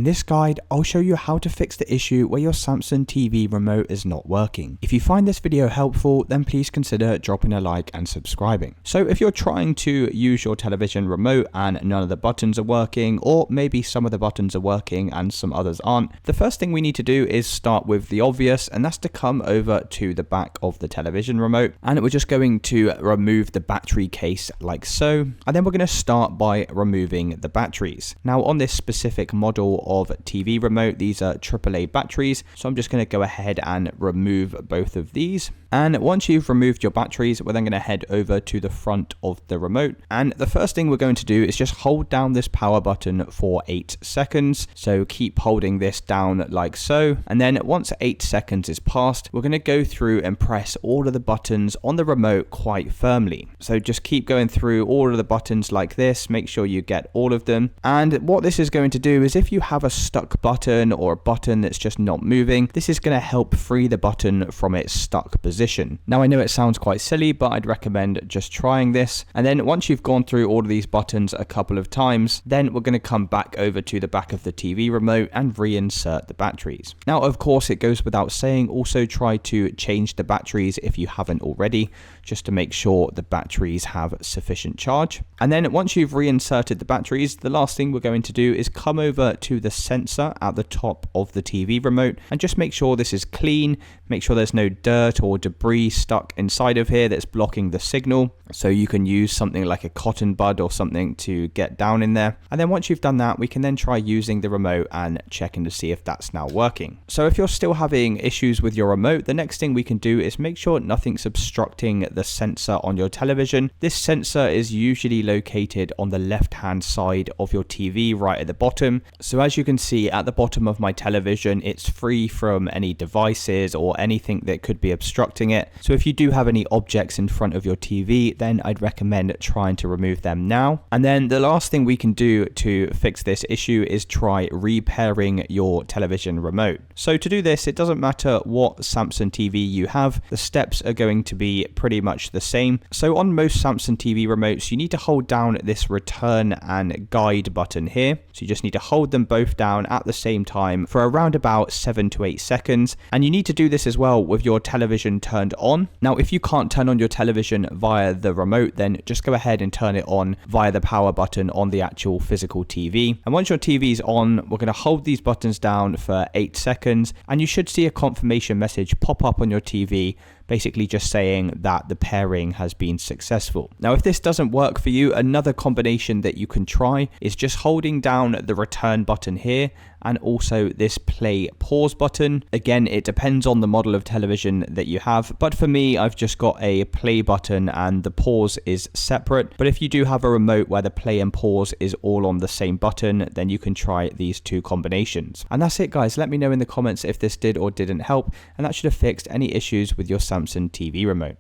this guide, I'll show you how to fix the issue where your Samsung TV remote is not working. If you find this video helpful, then please consider dropping a like and subscribing. So if you're trying to use your television remote and none of the buttons are working, or maybe some of the buttons are working and some others aren't, the first thing we need to do is start with the obvious, and that's to come over to the back of the television remote, and we're just going to remove the battery case like so, and then we're going to start by removing the batteries. Now on this specific model of TV remote, these are AAA batteries, so I'm just going to go ahead and remove both of these. And once you've removed your batteries, we're then going to head over to the front of the remote, and the first thing we're going to do is just hold down this power button for 8 seconds. So keep holding this down like so, and then once 8 seconds is passed, we're going to go through and press all of the buttons on the remote quite firmly. So just keep going through all of the buttons like this, make sure you get all of them. And what this is going to do is, if you have a stuck button or a button that's just not moving, this is going to help free the button from its stuck position. Now I know it sounds quite silly, but I'd recommend just trying this. And then once you've gone through all of these buttons a couple of times, then we're going to come back over to the back of the TV remote and reinsert the batteries. Now of course it goes without saying, also try to change the batteries if you haven't already, just to make sure the batteries have sufficient charge. And then once you've reinserted the batteries, the last thing we're going to do is come over to the sensor at the top of the TV remote and just make sure this is clean, make sure there's no dirt or debris stuck inside of here that's blocking the signal. So you can use something like a cotton bud or something to get down in there. And then once you've done that, we can then try using the remote and checking to see if that's now working. So if you're still having issues with your remote, the next thing we can do is make sure nothing's obstructing the sensor on your television. This sensor is usually located on the left hand side of your TV right at the bottom. So as you can see at the bottom of my television, it's free from any devices or anything that could be obstructing it. So if you do have any objects in front of your TV, then I'd recommend trying to remove them now. And then the last thing we can do to fix this issue is try repairing your television remote. So to do this, it doesn't matter what Samsung TV you have, the steps are going to be pretty much the same. So on most Samsung TV remotes, you need to hold down this return and guide button here. So you just need to hold them both down at the same time for around about 7 to 8 seconds. And you need to do this as well with your television turned on. Now, if you can't turn on your television via the remote, then just go ahead and turn it on via the power button on the actual physical TV. And once your TV is on, we're going to hold these buttons down for 8 seconds, and you should see a confirmation message pop up on your TV, basically just saying that the pairing has been successful. Now, if this doesn't work for you, another combination that you can try is just holding down the return button here and also this play pause button. Again, it depends on the model of television that you have, but for me, I've just got a play button and the pause is separate. But if you do have a remote where the play and pause is all on the same button, then you can try these two combinations. And that's it, guys. Let me know in the comments if this did or didn't help, and that should have fixed any issues with your Samsung TV remote.